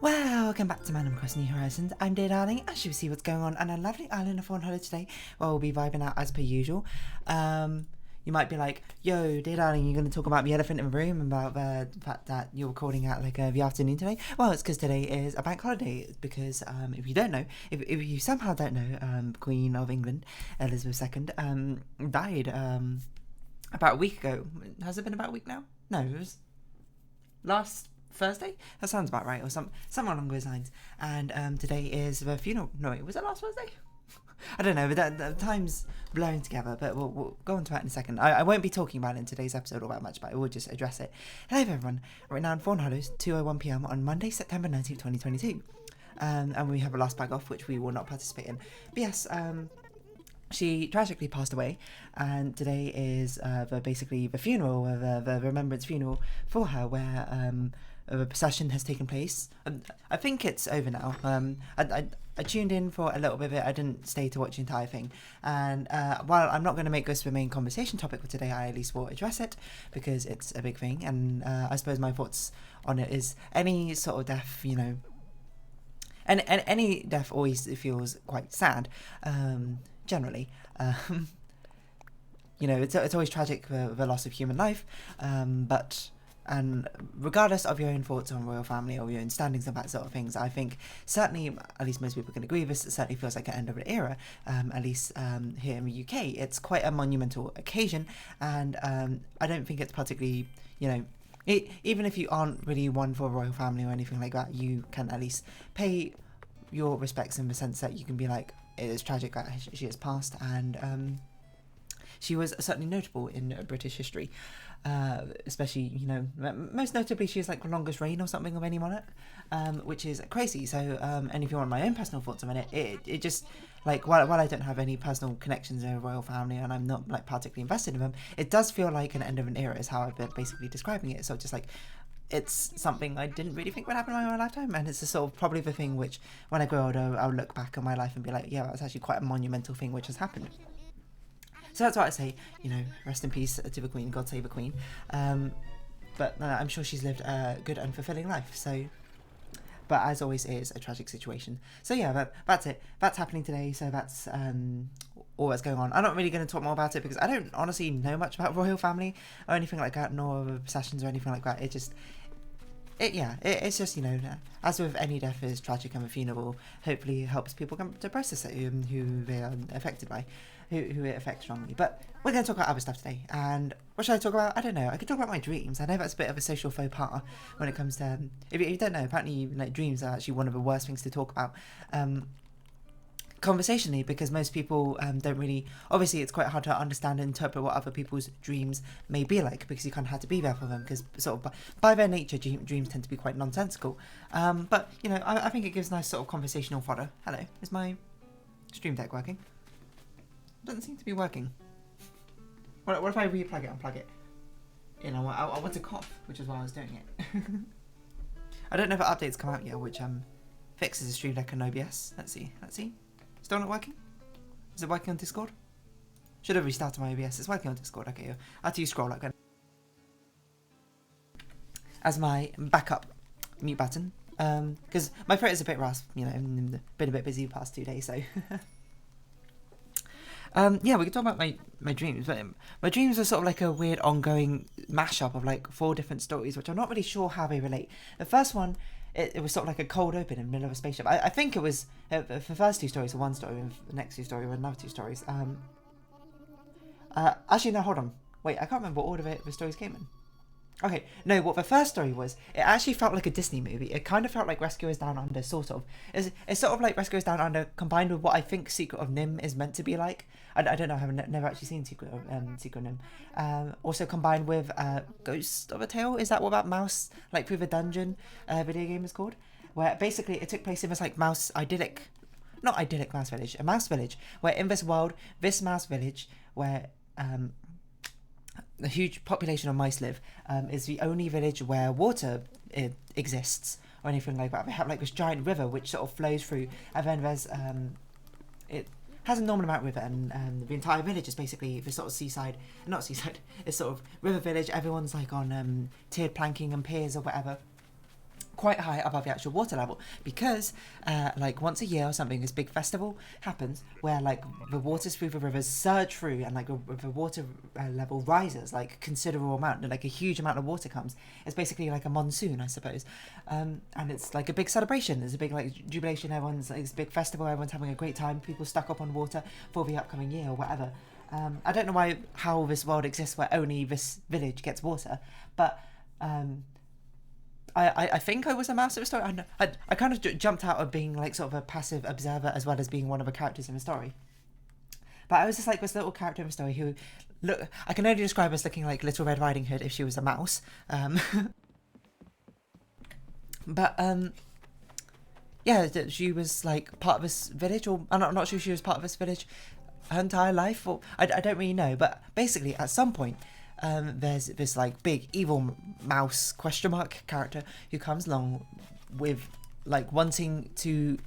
Welcome back to Man Across New Horizons. I'm Dear Darling, as you see what's going on on a lovely island of Fawnhollow today, where we'll be vibing out as per usual. You might be like, yo, Dear Darling, you're going to talk about the elephant in the room, about the fact that you're recording at the afternoon today? Well, it's because today is a bank holiday, because if you don't know, if you somehow don't know, Queen of England, Elizabeth II, died about a week ago. Has it been about a week now? No, it was last Thursday? That sounds about right, or something along those lines. And today is the funeral. No, wait, was it last Thursday? I don't know, but the time's blurring together, but we'll go on to that in a second. I won't be talking about it in today's episode all that much, but I will just address it. Hello everyone, right now in Fawnhallow, 2:01pm on Monday, September 19th, 2022. And we have a last bag off, which we will not participate in. But yes, she tragically passed away, and today is basically the funeral, the remembrance funeral for her, where a procession has taken place. I think it's over now. I tuned in for a little bit of it. I didn't stay to watch the entire thing. And while I'm not going to make this the main conversation topic for today, I at least will address it because it's a big thing. And I suppose my thoughts on it is any sort of death, you know, and any death always feels quite sad, generally. You know, it's always tragic for the loss of human life, and regardless of your own thoughts on royal family or your own standings and that sort of things, I think certainly, at least most people can agree with this, it certainly feels like an end of an era, at least here in the UK. It's quite a monumental occasion, and I don't think it's particularly, you know, even if you aren't really one for a royal family or anything like that, you can at least pay your respects in the sense that you can be like, it is tragic that she has passed, and she was certainly notable in British history, especially, you know, most notably she has like the longest reign or something of any monarch, which is crazy. So, and if you want my own personal thoughts on it, it just, like, while I don't have any personal connections in a royal family and I'm not like particularly invested in them, it does feel like an end of an era is how I've been basically describing it. So just like, it's something I didn't really think would happen in my lifetime, and it's a sort of probably the thing which, when I grow older, I'll look back on my life and be like, yeah, that's actually quite a monumental thing which has happened. So that's why I say, you know, rest in peace to the Queen, God save the Queen. But I'm sure she's lived a good and fulfilling life. So, but as always, it is a tragic situation. So yeah, that's it. That's happening today. So that's all that's going on. I'm not really going to talk more about it because I don't honestly know much about royal family or anything like that, nor processions or anything like that. It's just, you know, as with any death is tragic, and a funeral hopefully helps people come to process it, who they are affected by, who it affects strongly. But we're going to talk about other stuff today. And what should I talk about? I don't know. I could talk about my dreams. I know that's a bit of a social faux pas when it comes to, if you don't know, apparently like dreams are actually one of the worst things to talk about conversationally, because most people don't really, obviously it's quite hard to understand and interpret what other people's dreams may be like, because you kind of have to be there for them, because sort of by their nature dreams tend to be quite nonsensical, but you know, I think it gives nice sort of conversational fodder. Hello, is my stream deck working? It doesn't seem to be working. What if I replug it and plug it? You know, I want to cough, which is why I was doing it. I don't know if the updates come out yet, which fixes the stream deck and OBS. Let's see. Still not working? Is it working on Discord? Should have restarted my OBS. It's working on Discord. Okay, I have to use scroll like that as my backup mute button. Because my throat is a bit rasp, you know, and been a bit busy the past 2 days, so. Yeah, we can talk about my dreams, but my dreams are sort of like a weird ongoing mashup of like 4 different stories, which I'm not really sure how they relate. The first one, it was sort of like a cold open in the middle of a spaceship. I think it was, the first 2 stories were one story, and the next 2 stories were another 2 stories. Actually, no, hold on. Wait, I can't remember what order the stories came in. Okay, no, what the first story was, it actually felt like a Disney movie. It kind of felt like Rescuers Down Under, sort of. It's sort of like Rescuers Down Under combined with what I think Secret of Nim is meant to be like. I don't know, I've never actually seen Secret of Nim. Also combined with Ghost of a Tale, is that what that mouse, like through the dungeon video game is called? Where basically it took place in this like mouse idyllic, not idyllic mouse village, a mouse village, where in this world, this mouse village, where a huge population of mice live, is the only village where water exists or anything like that. They have like this giant river which sort of flows through, and then there's it has a normal amount of river, and the entire village is basically this sort of it's sort of river village. Everyone's like on tiered planking and piers or whatever, quite high above the actual water level, because like once a year or something, this big festival happens where like the waters through the rivers surge through, and like the water level rises like considerable amount, and like a huge amount of water comes. It's basically like a monsoon, I suppose, and it's like a big celebration. There's a big like jubilation. Everyone's like, it's a big festival. Everyone's having a great time. People stuck up on water for the upcoming year or whatever. I don't know how this world exists where only this village gets water, but I think I was a mouse of the story. I kind of jumped out of being like sort of a passive observer as well as being one of the characters in the story. But I was just like this little character in the story who, look, I can only describe as looking like Little Red Riding Hood if she was a mouse. But yeah, she was like part of this village, or I'm not sure she was part of this village her entire life, or I don't really know. But basically, at some point, there's this like big evil mouse character who comes along with like wanting to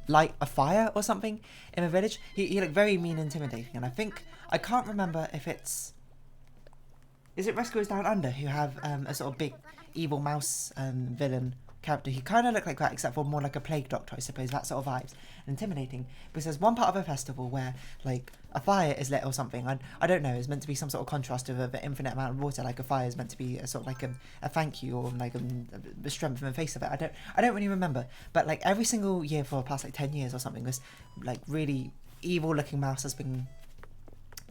light a fire or something in a village. He looked very mean and intimidating, and I can't remember if is it Rescuers Down Under who have a sort of big evil mouse villain character. He kind of looked like that, except for more like a plague doctor, I suppose, that sort of vibes. And intimidating, because there's one part of a festival where like a fire is lit or something. I don't know, it's meant to be some sort of contrast of the infinite amount of water. Like a fire is meant to be a sort of like a thank you, or like the strength in the face of it. I don't really remember, but like every single year for the past like 10 years or something, this like really evil looking mouse has been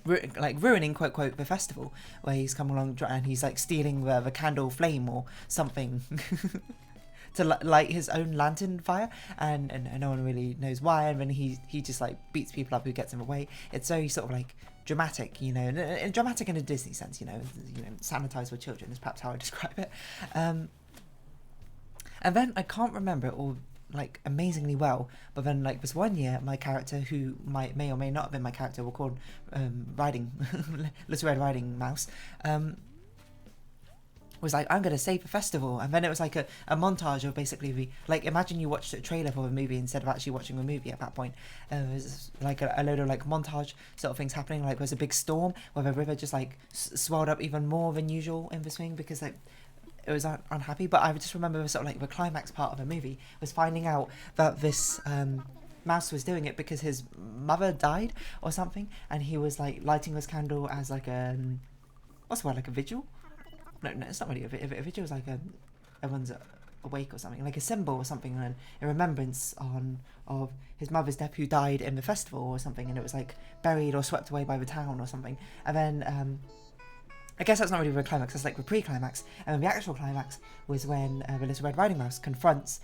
like ruining quote the festival, where he's come along and he's like stealing the candle flame or something to light his own lantern fire, and no one really knows why, and then he just like beats people up who gets in the way. It's very sort of like dramatic, you know, and dramatic in a Disney sense, you know, sanitized for children is perhaps how I describe it. And then I can't remember it all like amazingly well, but then like this one year, my character, who may or may not have been my character, we'll call Little Red Riding Mouse, was like, I'm gonna save the festival. And then it was like a montage of basically like, imagine you watched a trailer for a movie instead of actually watching the movie at that point. It was like a load of like montage sort of things happening. Like there's a big storm where the river just like swelled up even more than usual in this thing, because like it was unhappy. But I just remember sort of like the climax part of the movie was finding out that this mouse was doing it because his mother died or something, and he was like lighting this candle as like a what's the word, like a vigil. No, it's not really a vigil. It's like everyone's awake or something, like a symbol or something, and in remembrance of his mother's death, who died in the festival or something, and it was like buried or swept away by the town or something. And then I guess that's not really the climax, that's like the pre-climax. And then the actual climax was when the Little Red Riding Mouse confronts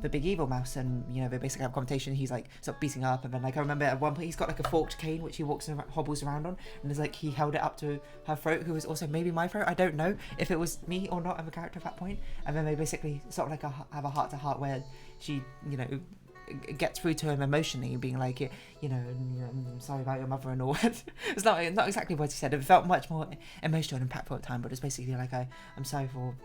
the big evil mouse, and you know, they basically have a conversation. He's like sort of beating up, and then like I remember at one point he's got like a forked cane which he hobbles around on, and there's like he held it up to her throat, who was also maybe my throat. I don't know if it was me or not of a character at that point. And then they basically sort of like have a heart to heart where she, you know, gets through to him emotionally, being like, you know, I'm sorry about your mother and all. It's not exactly what he said. It felt much more emotional and impactful at the time, but it's basically like, I'm sorry for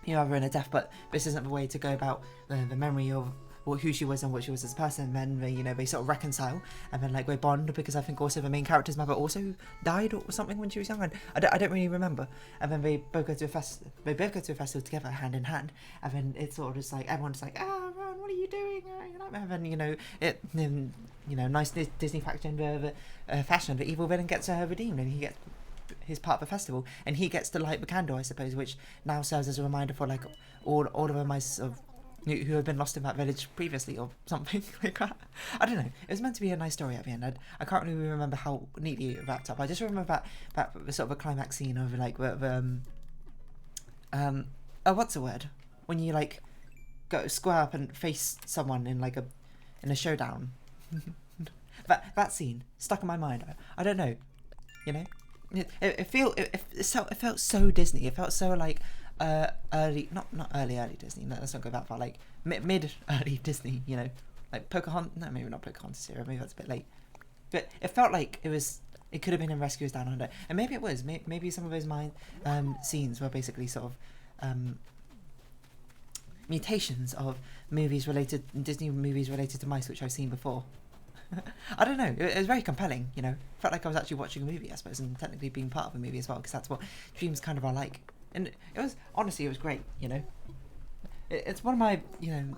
your mother and her death, but this isn't the way to go about the memory of who she was and what she was as a person. And then they, you know, they sort of reconcile, and then like they bond, because I think also the main character's mother also died or something when she was young, and I don't really remember. And then they both go to a festival together, hand in hand, and then it's sort of just like everyone's like, Ron, what are you doing? And then, you know, nice Disney factor in the fashion. The evil villain gets redeemed, and he gets his part of the festival, and he gets to light the candle, I suppose, which now serves as a reminder for like all of them who have been lost in that village previously or something like that. I don't know. It was meant to be a nice story at the end. I can't really remember how neatly it wrapped up. I just remember that sort of a climax scene of like what's the word, when you like go square up and face someone in like in a showdown. that scene stuck in my mind. I don't know, you know. It felt so Disney. It felt so like early, not early Disney. No, let's not go that far. Like mid early Disney. You know, like Pocahontas. No, maybe not Pocahontas era. Maybe that's a bit late. But it felt like it could have been in Rescuers Down Under, and maybe it was. Maybe some of those scenes were basically sort of mutations of Disney movies related to mice, which I've seen before. I don't know. It was very compelling, you know. Felt like I was actually watching a movie, I suppose, and technically being part of a movie as well, because that's what dreams kind of are like. And it was, honestly, it was great, you know. It's one of my, you know,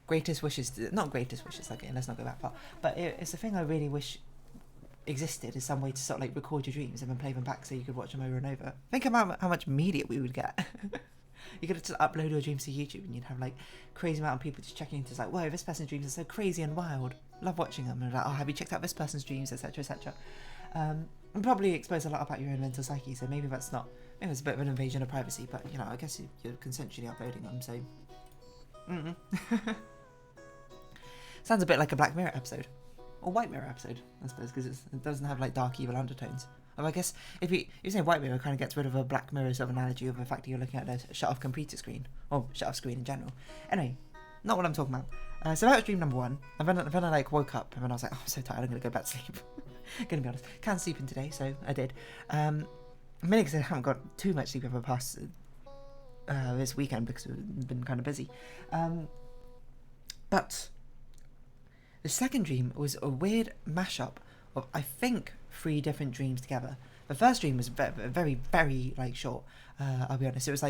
greatest wishes, not greatest wishes, okay, let's not go that far, but it's the thing I really wish existed, is some way to sort of like record your dreams and then play them back so you could watch them over and over. Think about how much media we would get. You could just upload your dreams to YouTube and you'd have like crazy amount of people just checking into, like, whoa, this person's dreams are so crazy and wild, love watching them, and like, oh, have you checked out this person's dreams, etc, etc. And probably expose a lot about your own mental psyche, so maybe that's not, maybe it's a bit of an invasion of privacy, but you know, I guess you're consensually uploading them, so sounds a bit like a Black Mirror episode, or White Mirror episode, I suppose, because it doesn't have like dark evil undertones. Or I guess if you say White Mirror, kind of gets rid of a Black Mirror sort of analogy of the fact that you're looking at a shut off computer screen, or shut off screen in general. Anyway, not what I'm talking about. So that was dream number 1, and then I like woke up and then I was like, oh, I'm so tired, I'm gonna go back to sleep. Gonna be honest, can't sleep in today, so I did. Mainly because I haven't got too much sleep over the past this weekend because we've been kind of busy. But the second dream was a weird mashup of, I think, 3 different dreams together. The first dream was very, very like short. I'll be honest. It was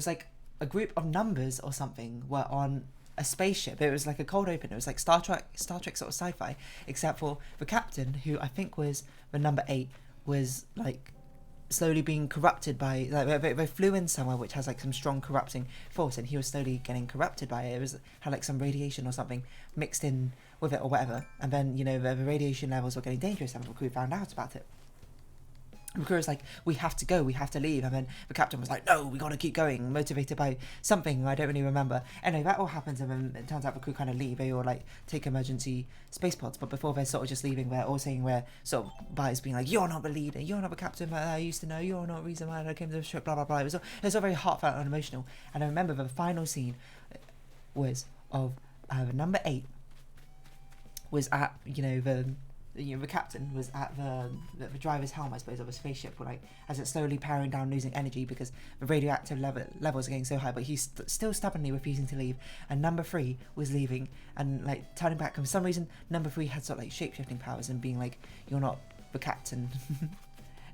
like a group of numbers or something were on a spaceship. It was like a cold open. It was like Star Trek sort of sci-fi, except for the captain, who I think was the number 8, was like slowly being corrupted by, like, they flew in somewhere which has like some strong corrupting force, and he was slowly getting corrupted by it. It was had like some radiation or something mixed in with it or whatever, and then, you know, the radiation levels were getting dangerous, and the crew found out about it. And the crew was like, we have to go, we have to leave, and then the captain was like, no, we gotta keep going, motivated by something I don't really remember. Anyway, that all happens, and then it turns out the crew kind of leave. They all like take emergency space pods, but before they're sort of just leaving, they're all saying, we're sort of biased, being like, you're not the leader, you're not the captain that I used to know, you're not the reason why I came to the ship, blah blah blah. It was all very heartfelt and emotional. And I remember the final scene was of number 8 was at, you know, the captain was at the driver's helm, I suppose, of a spaceship, where, like, as it's slowly powering down, losing energy because the radioactive levels are getting so high, but he's still stubbornly refusing to leave. And number 3 was leaving and like turning back, and for some reason number 3 had sort of like shape-shifting powers and being like, you're not the captain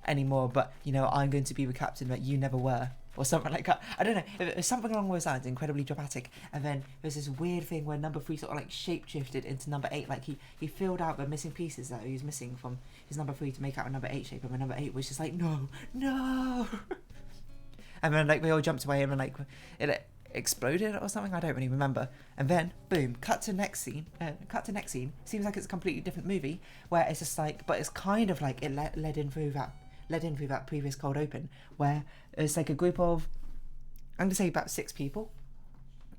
anymore, but, you know, I'm going to be the captain that you never were, or something like that. I don't know, it was something along those lines, incredibly dramatic. And then there's this weird thing where number 3 sort of like shape-shifted into number 8, like he filled out the missing pieces that he was missing from his number 3 to make out a number 8 shape, and the number 8 was just like, no. And then like they all jumped away, and then like it exploded or something, I don't really remember. And then boom, cut to next scene. Seems like it's a completely different movie, where it's just like, but it's kind of like it led in through that previous cold open, where it's like a group of, I'm gonna say about 6 people,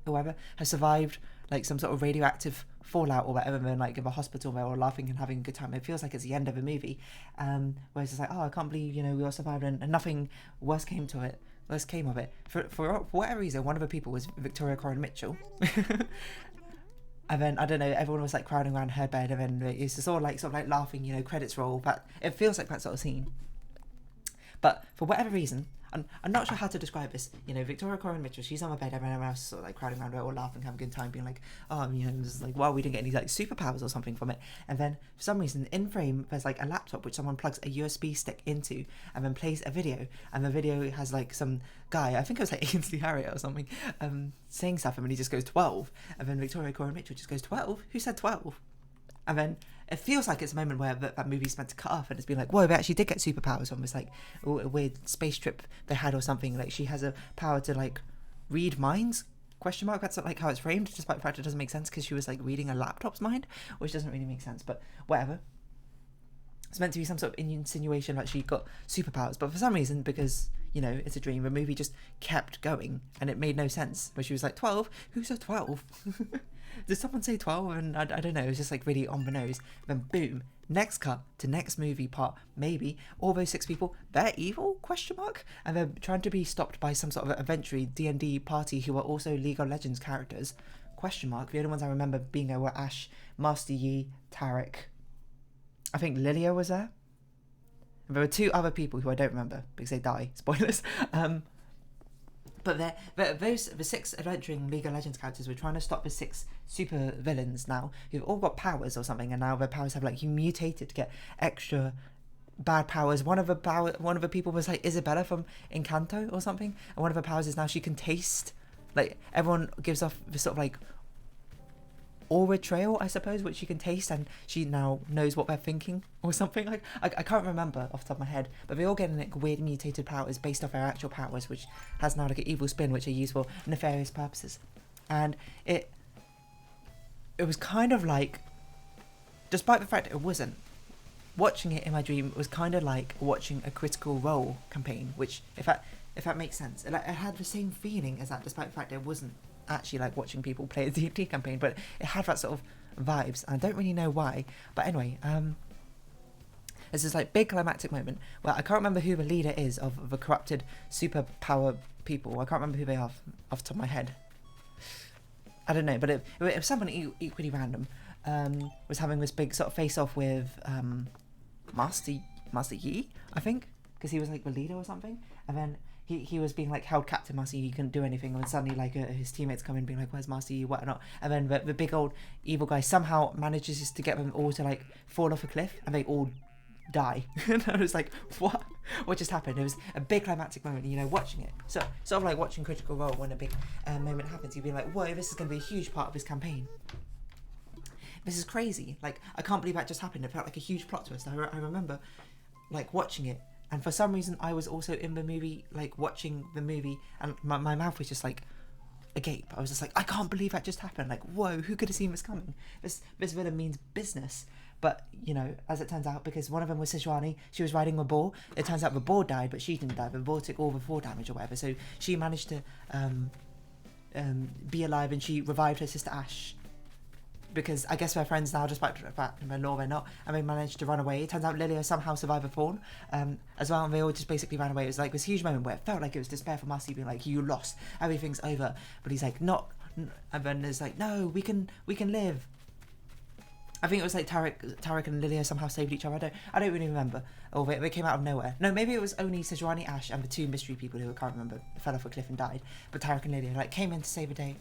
whoever has survived like some sort of radioactive fallout or whatever, and then like in a hospital they're all laughing and having a good time. It feels like it's the end of a movie, where it's just like, oh, I can't believe, you know, we all survived, and nothing worse came of it. For whatever reason, one of the people was Victoria Coren Mitchell. And then, I don't know, everyone was like crowding around her bed, and then it's just all like sort of like laughing, you know, credits roll. But it feels like that sort of scene. But for whatever reason, I'm not sure how to describe this. You know, Victoria Coren Mitchell, she's on my bed, everyone else sort of like crowding around her, all laughing, having a good time, being like, oh, you know, this is like, wow, we didn't get any like superpowers or something from it. And then for some reason, in frame, there's like a laptop which someone plugs a USB stick into, and then plays a video, and the video has like some guy, I think it was like Ainsley Harriott or something, saying stuff, and then he just goes 12, and then Victoria Coren Mitchell just goes 12. Who said 12? And then it feels like it's a moment where that movie's meant to cut off, and it's been like, whoa, they actually did get superpowers on this like a weird space trip they had or something. Like, she has a power to like read minds, ? That's not like how it's framed, despite the fact it doesn't make sense because she was like reading a laptop's mind, which doesn't really make sense, but whatever. It's meant to be some sort of insinuation like she got superpowers, but for some reason, because, you know, it's a dream, the movie just kept going, and it made no sense. Where she was like, 12? Who said 12? Did someone say 12? And I don't know, it was just like really on the nose. Then boom, next cut to next movie part, maybe all those 6 people, they're evil, ? And they're trying to be stopped by some sort of eventually D&D party who are also League of Legends characters, ? The only ones I remember being there were Ash, Master Yi, Tarek, I think Lilia was there. And there were 2 other people who I don't remember because they die, spoilers. But the 6 adventuring League of Legends characters were trying to stop the 6 super villains now, who've all got powers or something, and now their powers have like mutated to get extra bad powers. One of the people was like Isabella from Encanto or something, and one of her powers is now she can taste. Like, everyone gives off this sort of like aura trail, I suppose, which she can taste, and she now knows what they're thinking or something. Like, I can't remember off the top of my head, but they're all getting like weird mutated powers based off their actual powers, which has now like an evil spin, which are used for nefarious purposes. And it was kind of like, despite the fact that it wasn't, watching it in my dream was kind of like watching a Critical Role campaign, which, if that makes sense, it had the same feeling as that, despite the fact that it wasn't actually like watching people play a D&D campaign, but it had that sort of vibes, and I don't really know why. But anyway, there's this like big climactic moment where I can't remember who the leader is of the corrupted superpower people. I can't remember who they are off the top of my head. I don't know, but it was someone equally random. Was having this big sort of face-off with Master Yi, I think, because he was like the leader or something, and then he was being like held captive. Master Yi couldn't do anything, and suddenly like his teammates come in being like, where's Master Yi, whatnot, and then the big old evil guy somehow manages to get them all to like fall off a cliff, and they all die. And I was like, what just happened? It was a big climactic moment, you know, watching it. So sort of like watching Critical Role, when a big moment happens, you'd be like, whoa, this is going to be a huge part of this campaign. This is crazy. Like, I can't believe that just happened. It felt like a huge plot twist. I remember like watching it, and for some reason I was also in the movie, like watching the movie, and my mouth was just like agape. I was just like, I can't believe that just happened. Like, whoa, who could have seen this coming? This villain means business. But, you know, as it turns out, because one of them was Sejuani, she was riding a boar. It turns out the boar died, but she didn't die. The boar took all the fall damage or whatever. So she managed to be alive, and she revived her sister Ash. Because I guess they're friends now, despite the fact in the law they're not, and they managed to run away. It turns out Lilia somehow survived the fawn as well, and they all just basically ran away. It was like this huge moment where it felt like it was despair for Marcy, being like, you lost, everything's over. But he's like, not, and then there's like, no, we can live. I think it was like Tarek and Lilia somehow saved each other. I don't really remember. Or they came out of nowhere. No, maybe it was only Sejuani, Ash, and the two mystery people who I can't remember fell off a cliff and died. But Tarek and Lilia like came in to save the day.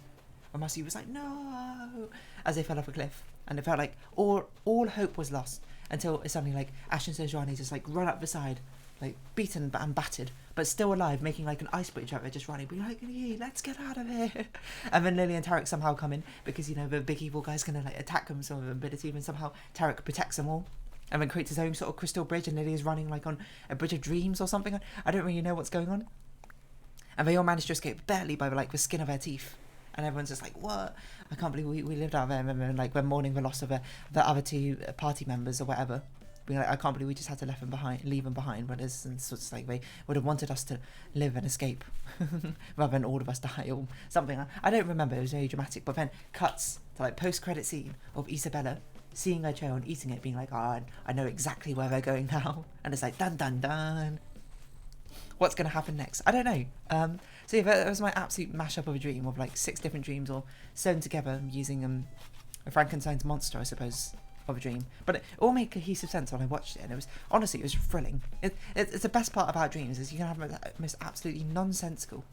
And Marcy was like, no, as they fell off a cliff. And it felt like all hope was lost, until it's suddenly like Ash and Sejuani just like run up the side, like beaten and battered, but still alive, making like an ice bridge out there, just running, being like, hey, let's get out of here. And then Lily and Tarek somehow come in, because, you know, the big evil guy's gonna like attack them, some of them, but it's even somehow Tarek protects them all, and then creates his own sort of crystal bridge, and Lily is running like on a bridge of dreams or something. I don't really know what's going on. And they all managed to escape barely by like the skin of their teeth. And everyone's just like, what? I can't believe we lived out there. And then, like, we're mourning the loss of the other two party members or whatever. Being like, I can't believe we just had to leave them behind. But it's sort of like they would have wanted us to live and escape rather than all of us die or something. I don't remember. It was very dramatic. But then cuts to like post-credit scene of Isabella seeing her trail and eating it, being like, oh, I know exactly where they're going now. And it's like, dun dun dun. What's going to happen next? I don't know. So yeah, that was my absolute mashup of a dream, of like 6 different dreams all sewn together using a Frankenstein's monster, I suppose, of a dream. But it all made cohesive sense when I watched it, and it was thrilling. It's the best part about dreams, is you can have the most absolutely nonsensical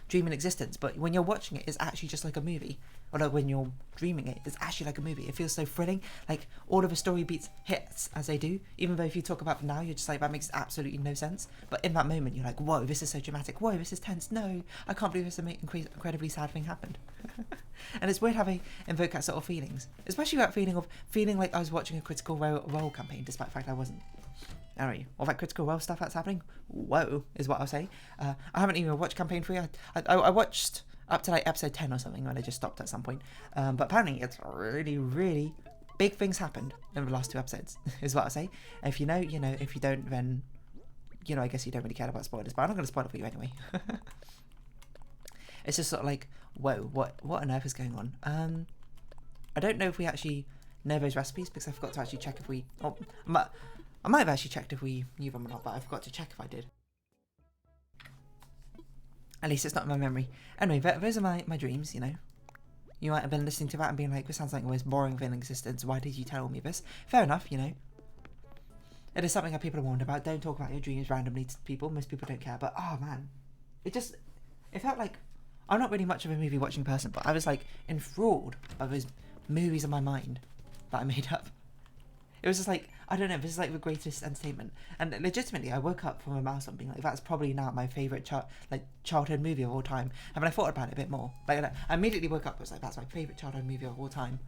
dream in existence, but when you're watching it, it's actually just like a movie. Or like when you're dreaming it, it's actually like a movie. It feels so thrilling. Like, all of the story beats hits as they do, even though if you talk about them now, you're just like, that makes absolutely no sense. But in that moment, you're like, whoa, this is so dramatic. Whoa, this is tense. No, I can't believe this incredibly sad thing happened. And it's weird how they invoke that sort of feelings, especially that feeling of feeling like I was watching a Critical Role campaign, despite the fact I wasn't. Alright, all that Critical Role stuff that's happening, whoa, is what I'll say. I haven't even watched Campaign 3. I watched up to like episode 10 or something, when I just stopped at some point. But apparently it's really, really big things happened in the last 2 episodes, is what I'll say. If you know, you know. If you don't, then, you know, I guess you don't really care about spoilers, but I'm not going to spoil it for you anyway. It's just sort of like, whoa, what on earth is going on? I don't know if we actually know those recipes, because I forgot to actually check if we... Oh, I might have actually checked if we knew them or not, but I forgot to check if I did. At least it's not in my memory. Anyway, those are my dreams, you know. You might have been listening to that and being like, this sounds like the most boring thing in existence. Why did you tell me this? Fair enough, you know. It is something that people are warned about. Don't talk about your dreams randomly to people. Most people don't care. But, oh, man. It felt like... I'm not really much of a movie watching person, but I was like enthralled by those movies in my mind that I made up. It was just like, I don't know, this is like the greatest entertainment. And legitimately, I woke up from a milestone being like, that's probably now my favourite childhood movie of all time. And when I thought about it a bit more, like I immediately woke up, I was like, that's my favourite childhood movie of all time.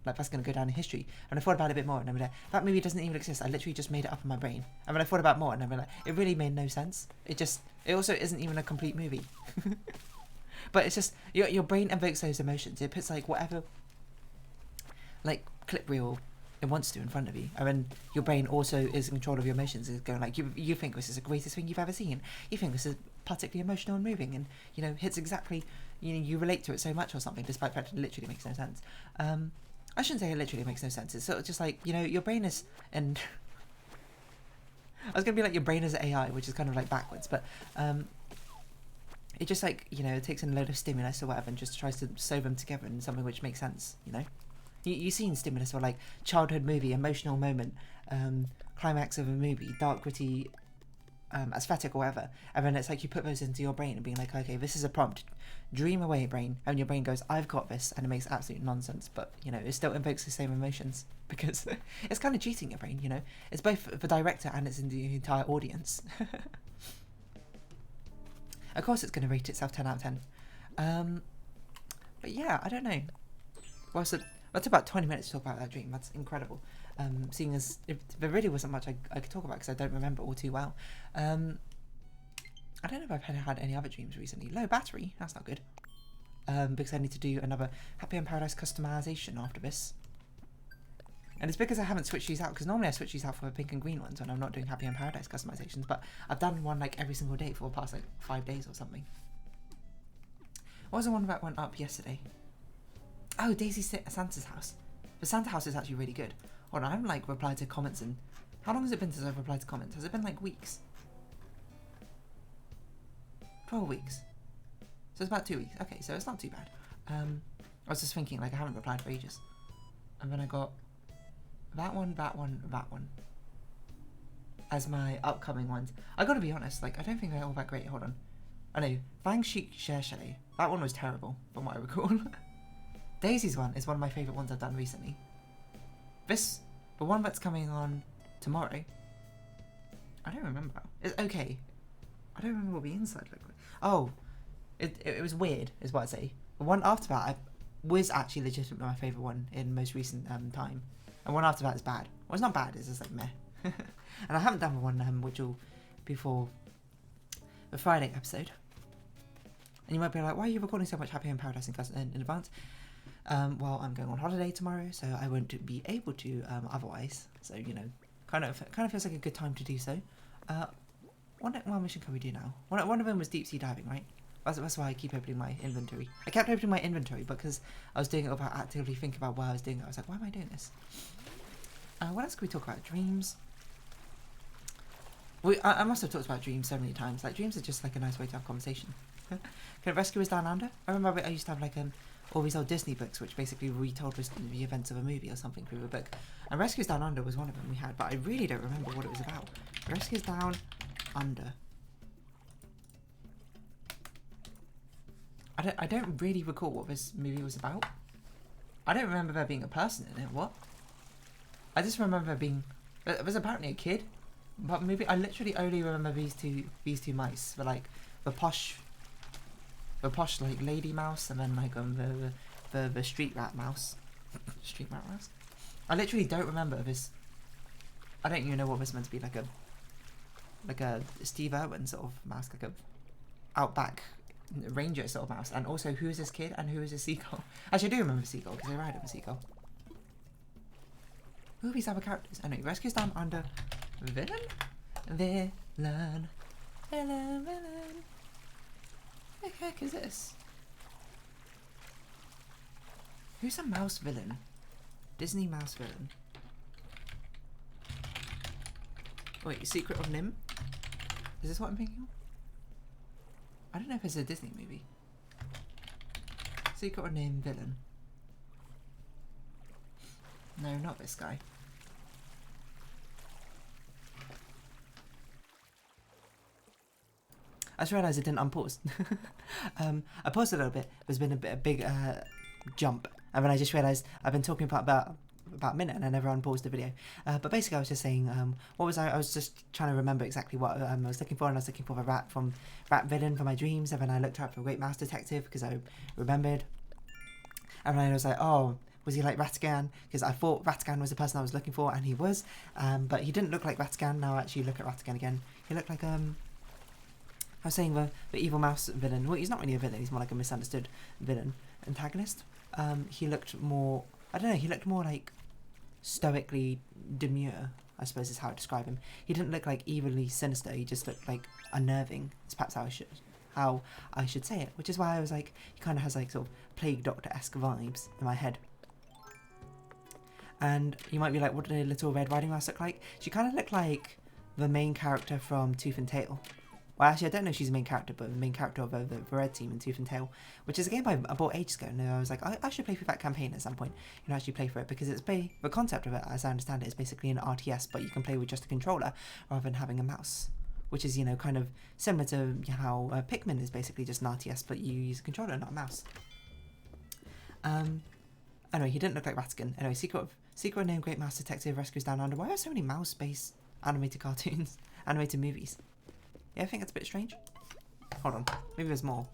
Like, that's going to go down in history. And I thought about it a bit more, and I'm like, that movie doesn't even exist. I literally just made it up in my brain. And when I thought about more, and I'm like, it really made no sense. It also isn't even a complete movie. But it's just, your brain invokes those emotions. It puts like whatever, like clip reel it wants to in front of you, and then your brain also is in control of your emotions. It's going like, you think this is the greatest thing you've ever seen. You think this is particularly emotional and moving, and hits exactly, you relate to it so much or something, despite the fact it literally makes no sense. I shouldn't say it literally makes no sense. It's sort of just like, your brain is, and I was gonna be like, your brain is AI, which is kind of like backwards, but it just like, it takes in a load of stimulus or whatever and just tries to sew them together in something which makes sense. You've seen stimulus or like childhood movie, emotional moment, climax of a movie, dark, gritty, aesthetic or whatever, and then it's like you put those into your brain and being like, okay, this is a prompt, dream away, brain, and your brain goes, I've got this, and it makes absolute nonsense, but it still invokes the same emotions because it's kind of cheating your brain. It's both the director and it's in the entire audience. Of course it's going to rate itself 10 out of 10. But yeah, I don't know. Well, so that's about 20 minutes to talk about that dream. That's incredible. Seeing as there really wasn't much I could talk about because I don't remember all too well. I don't know if I've had any other dreams recently. Low battery, that's not good. Because I need to do another Happy in Paradise customization after this. And it's because I haven't switched these out, because normally I switch these out for the pink and green ones when I'm not doing Happy in Paradise customizations, but I've done one like every single day for the past like 5 days or something. What was the one that went up yesterday? Oh, Daisy's Santa's house. The Santa house is actually really good. Hold on, I haven't like replied to comments in... How long has it been since I've replied to comments? Has it been like weeks? 12 weeks. So it's about 2 weeks. Okay, so it's not too bad. I was just thinking, like, I haven't replied for ages. And then I got that one as my upcoming ones. I gotta be honest, like, I don't think they're all that great. Hold on. I know, Fang Chic Share Chalet. That one was terrible, from what I recall. Daisy's one is one of my favourite ones I've done recently. The one that's coming on tomorrow, I don't remember. It's okay. I don't remember what the inside looked like. Oh, it was weird, is what I'd say. The one after that was actually legitimately my favourite one in most recent time. And one after that is bad. Well, it's not bad, it's just like meh. And I haven't done the one which will be for the Friday episode. And you might be like, why are you recording so much Happy in Paradise in advance? Well, I'm going on holiday tomorrow, so I won't be able to otherwise. So, kind of feels like a good time to do so. What mission can we do now? One of them was deep sea diving, right? That's why I keep opening my inventory. I kept opening my inventory because I was doing it without actively thinking about why I was doing it. I was like, why am I doing this? What else can we talk about? Dreams. I must have talked about dreams so many times. Like, dreams are just like a nice way to have conversation. Rescuers Down Under? I remember I used to have like all these old Disney books which basically retold the events of a movie or something through a book. And Rescuers Down Under was one of them we had, but I really don't remember what it was about. Rescuers Down Under. I don't really recall what this movie was about. I don't remember there being a person in it. What? I just remember there being... There's apparently a kid, but maybe I literally only remember these two mice. But like the posh like lady mouse, and then like the street rat mouse. Street rat mouse. I literally don't remember this. I don't even know what this meant to be, like a Steve Irwin sort of mouse, like a outback ranger sort of mouse. And also, who is this kid and who is this seagull? Actually, I do remember the seagull because I ride on the seagull. Who are these other characters? Anyway, Rescues Down Under. Villain? Villain. What the heck is this? Who's a mouse villain? Disney mouse villain. Wait, Secret of Nim? Is this what I'm thinking of? I don't know if it's a Disney movie. Secret of Nim villain. No, not this guy. I just realised I didn't unpause. I paused a little bit. There's been a big jump, and then I just realised I've been talking about about a minute and I never unpaused the video. But basically I was just saying, what was I was just trying to remember exactly what I was looking for, and I was looking for the rat villain for my dreams, and then I looked up for Great Mouse Detective because I remembered. And then I was like, oh, was he like Ratigan? Because I thought Ratigan was the person I was looking for, and he was, but he didn't look like Ratigan. Now I actually look at Ratigan again. He looked like, I was saying the evil mouse villain. Well, he's not really a villain, he's more like a misunderstood villain. Antagonist. He looked more, I don't know, he looked more like stoically demure, I suppose is how I describe him. He didn't look like evilly sinister, he just looked like unnerving, is perhaps how I should say it, which is why I was like, he kind of has like sort of Plague Doctor-esque vibes in my head. And you might be like, what did Little Red Riding Mouse look like? She kind of looked like the main character from Tooth and Tail. Well, actually, I don't know if she's the main character, but the main character of the Red Team in Tooth and Tail, which is a game I bought ages ago. And I was like, I should play through that campaign at some point. You know, actually play for it, because it's the concept of it, as I understand it, is basically an RTS, but you can play with just a controller rather than having a mouse, which is, you know, kind of similar to how Pikmin is basically just an RTS, but you use a controller, not a mouse. Anyway, he didn't look like Ratigan. Anyway, Secret Name Great Mouse Detective Rescues Down Under. Why are there so many mouse-based animated cartoons, animated movies? Yeah, I think that's a bit strange. Hold on, maybe there's more.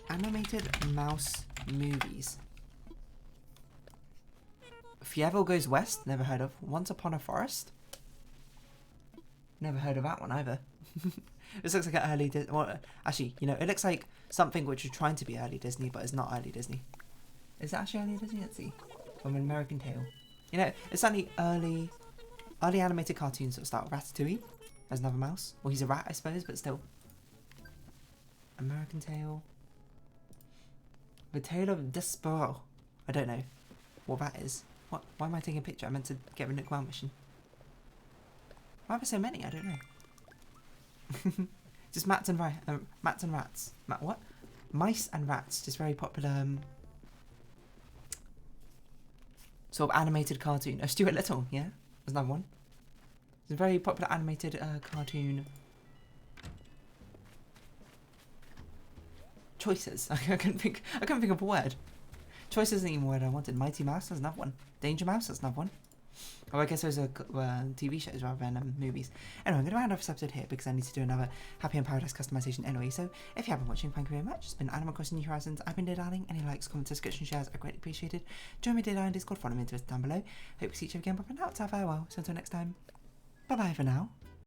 Animated mouse movies. Fievel Goes West, never heard of. Once Upon a Forest. Never heard of that one either. This looks like an early Disney. Well, actually, you know, it looks like something which is trying to be early Disney, but it's not early Disney. Is it actually early Disney? Let's see. From an American Tail. You know, it's certainly early animated cartoons that start with Ratatouille. There's another mouse. Well, he's a rat, I suppose, but still. American Tail. The Tale of Despero. I don't know what that is. What? Why am I taking a picture? I meant to get the Nook Wow mission. Why are there so many? I don't know. Just mats and rats. What? Mice and rats. Just very popular. Sort of animated cartoon. Oh, Stuart Little. Yeah, there's another one. It's a very popular animated cartoon. Choices. I couldn't think of a word. Choices isn't even a word I wanted. Mighty Mouse, there's another one. Danger Mouse, that's another one. Oh, I guess those are TV shows rather than movies. Anyway, I'm going to round off this episode here because I need to do another Happy in Paradise customization anyway. So, if you have been watching, thank you very much. It's been Animal Crossing New Horizons. I've been Dear Darling. Any likes, comments, subscription, shares are greatly appreciated. Join me Dear Darling Discord, follow me into it down below. Hope to see you again, but for now, it's our farewell. So until next time, bye bye for now.